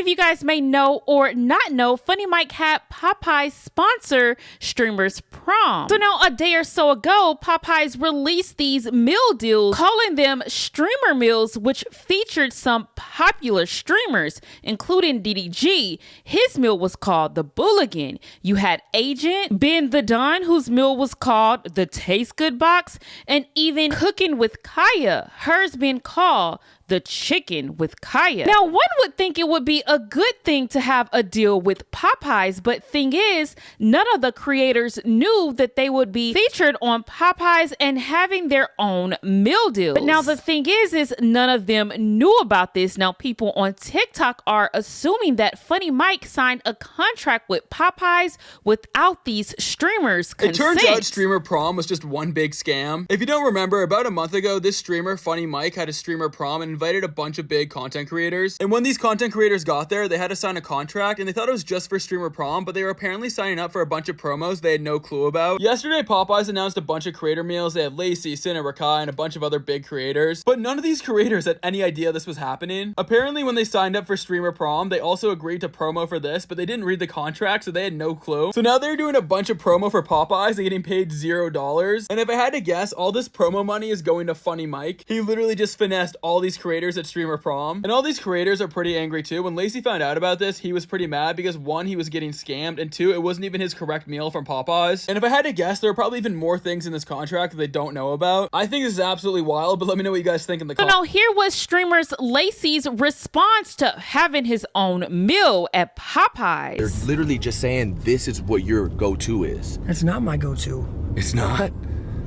many of you guys may know or not know, Funny Mike had Popeyes sponsor streamers prom. So now a day or so ago, Popeyes released these meal deals, calling them streamer meals, which featured some popular streamers, including DDG. His meal was called the Bulligan. You had Agent, Ben the Don, whose meal was called the Taste Good Box, and even Cooking with Kaya, hers being called the Chicken with Kaya. Now, one would think it would be a good thing to have a deal with Popeyes, but thing is, none of the creators knew that they would be featured on Popeyes and having their own meal deals. But now the thing is none of them knew about this. Now, people on TikTok are assuming that Funny Mike signed a contract with Popeyes without these streamers' consent. It turns out streamer prom was just one big scam. If you don't remember, about a month ago, this streamer, Funny Mike, had a streamer prom and invited a bunch of big content creators. And when these content creators got there, they had to sign a contract, and they thought it was just for streamer prom, but they were apparently signing up for a bunch of promos they had no clue about. Yesterday, Popeyes announced a bunch of creator meals. They had Lacey, Sin, and Rakai, and a bunch of other big creators. But none of these creators had any idea this was happening. Apparently, when they signed up for streamer prom, they also agreed to promo for this, but they didn't read the contract, so they had no clue. So now they're doing a bunch of promo for Popeyes and getting paid $0. And if I had to guess, all this promo money is going to Funny Mike. He literally just finessed all these creators at streamer prom, and all these creators are pretty angry too. When Lacey found out about this, he was pretty mad because one, he was getting scammed, and two, it wasn't even his correct meal from Popeyes. And if I had to guess, there are probably even more things in this contract that they don't know about. I think this is absolutely wild, but let me know what you guys think in the comments. So now here was streamers Lacey's response to having his own meal at Popeyes. They're literally just saying this is what your go-to is. That's not my go-to. It's not?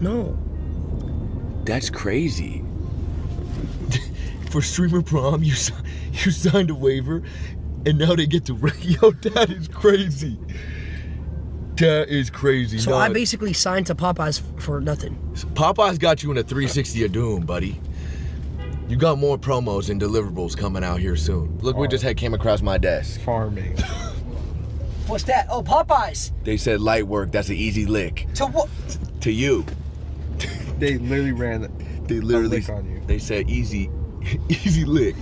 No. That's crazy. For streamer prom, you signed a waiver, and now they get to yo. That is crazy. That is crazy. So I basically signed to Popeyes for nothing. Popeyes got you in a 360 of doom, buddy. You got more promos and deliverables coming out here soon. Look, what just came across my desk. Farming. What's that? Oh, Popeyes. They said light work. That's an easy lick. To what? To you. They literally ran. They literally. A lick on you. They said easy. Easy lick.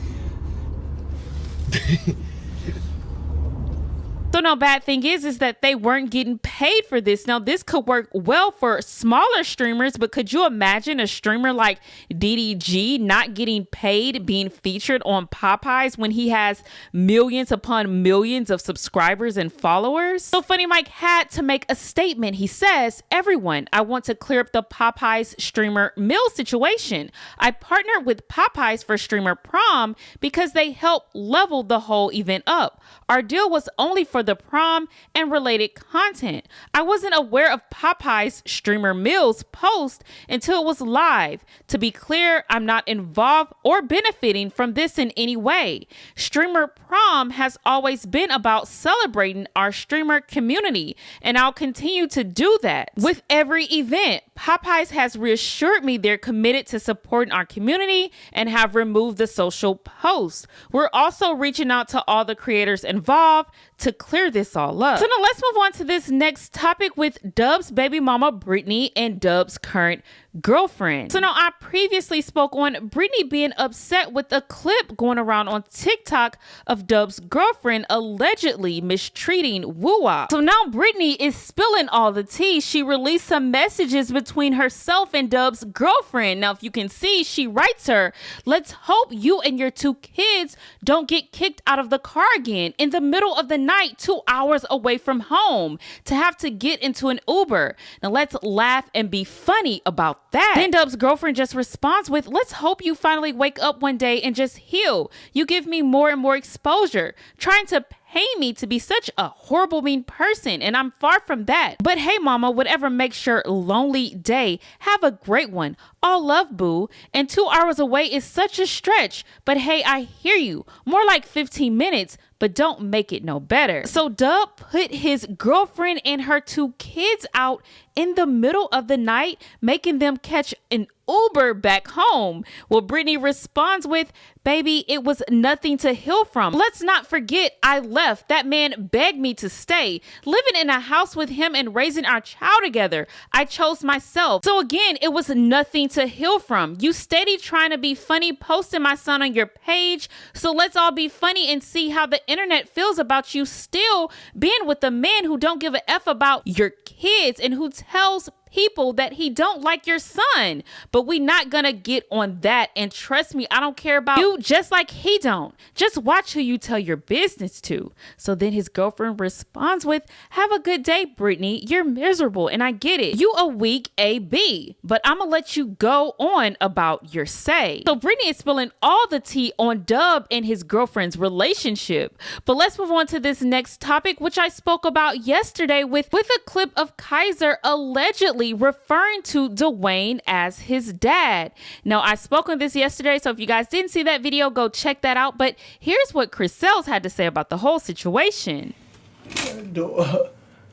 So now bad thing is that they weren't getting paid for this. Now this could work well for smaller streamers, but could you imagine a streamer like DDG not getting paid being featured on Popeyes when he has millions upon millions of subscribers and followers? So Funny Mike had to make a statement. He says, "Everyone, I want to clear up the Popeyes streamer meal situation. I partnered with Popeyes for streamer prom because they help level the whole event up. Our deal was only for the prom and related content. I wasn't aware of Popeyes streamer meals post until it was live. To be clear, I'm not involved or benefiting from this in any way. Streamer prom has always been about celebrating our streamer community, and I'll continue to do that with every event. Popeyes has reassured me they're committed to supporting our community and have removed the social posts. We're also reaching out to all the creators involved to clear this all up." So now let's move on to this next topic with Dub's baby mama Brittany and Dub's current girlfriend. So now I previously spoke on Brittany being upset with a clip going around on TikTok of Dub's girlfriend allegedly mistreating Woo-Wop. So now Brittany is spilling all the tea. She released some messages between herself and Dub's girlfriend. Now if you can see, she writes her, "Let's hope you and your 2 kids don't get kicked out of the car again in the middle of the night 2 hours away from home to have to get into an Uber. Now let's laugh and be funny about that." Then Dub's girlfriend just responds with, "Let's hope you finally wake up one day and just heal. You give me more and more exposure, trying to pay me to be such a horrible, mean person, and I'm far from that. But hey, mama, whatever makes your lonely day, have a great one. All love, boo. And 2 hours away is such a stretch. But hey, I hear you. More like 15 minutes, but don't make it no better." So Dub put his girlfriend and her 2 kids out in the middle of the night, making them catch an Uber back home. Well, Brittany responds with, "Baby, it was nothing to heal from. Let's not forget I left. That man begged me to stay. Living in a house with him and raising our child together. I chose myself. So again, it was nothing to heal from. You steady trying to be funny, posting my son on your page. So let's all be funny and see how the internet feels about you still being with a man who don't give a F about your kids and who tells people that he don't like your son. But we not gonna get on that. And trust me, I don't care about you just like he don't. Just watch who you tell your business to. So then his girlfriend responds with, have a good day, Brittany. You're miserable and I get it. You a weak AB, but I'm gonna let you go on about your say. So Brittany is spilling all the tea on Dub and his girlfriend's relationship. But let's move on to this next topic, which I spoke about yesterday with a clip of Kaiser allegedly referring to Dwayne as his dad. Now, I spoke on this yesterday, so if you guys didn't see that video, go check that out. But here's what Chris Sells had to say about the whole situation.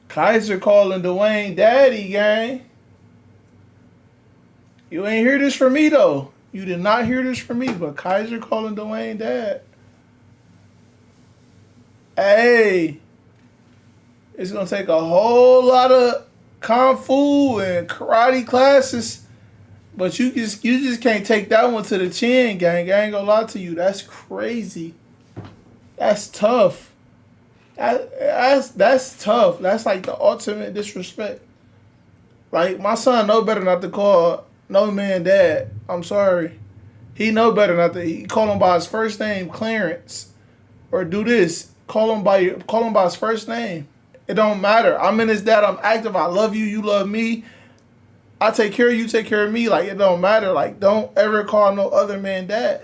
Kaiser calling Dwayne daddy, gang. You ain't hear this from me, though. You did not hear this from me, but Kaiser calling Dwayne dad. Hey, it's going to take a whole lot of kung fu and karate classes, but you just can't take that one to the chin, gang. I ain't gonna lie to you. That's crazy. That's tough. That's tough. That's like the ultimate disrespect. Like, my son know better not to call no man dad. I'm sorry. He know better not to. He call him by his first name, Clarence, or do this. Call him by his first name. It don't matter. I'm in his dad. I'm active. I love you. You love me. I take care of you. Take care of me. Like, it don't matter. Like, don't ever call no other man dad.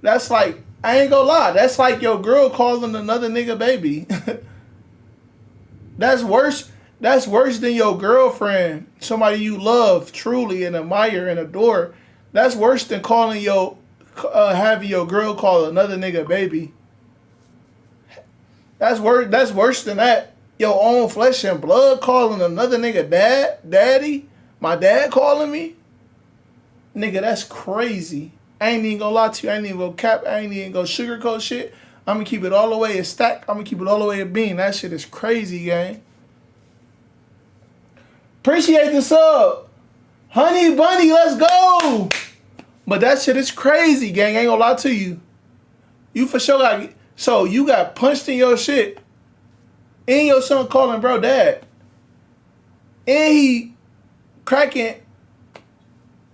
That's like, I ain't gonna lie. That's like your girl calling another nigga baby. That's worse. That's worse than your girlfriend, somebody you love truly and admire and adore. That's worse than calling having your girl call another nigga baby. That's worse than that. Your own flesh and blood calling another nigga daddy? My dad calling me? Nigga, that's crazy. I ain't even gonna lie to you. I ain't even gonna cap. I ain't even gonna sugarcoat shit. I'm gonna keep it all the way a stack. I'm gonna keep it all the way a bean. That shit is crazy, gang. Appreciate the sub. Honey Bunny, let's go. But that shit is crazy, gang. I ain't gonna lie to you. You for sure got... So you got punched in your shit. And your son calling bro dad. And he cracking.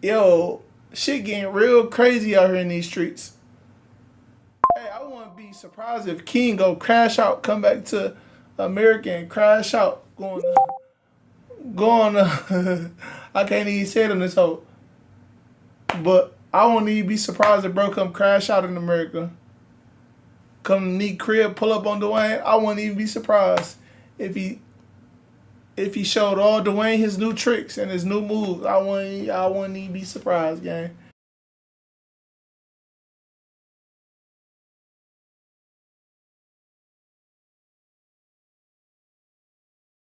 Yo, shit getting real crazy out here in these streets. Hey, I wouldn't be surprised if King go crash out, come back to America and crash out. Going I can't even say it on this hoe. But I wouldn't even be surprised if bro come crash out in America. Come to Neat crib, pull up on Dwayne. I wouldn't even be surprised if he showed all Dwayne his new tricks and his new moves. I wouldn't even be surprised, gang.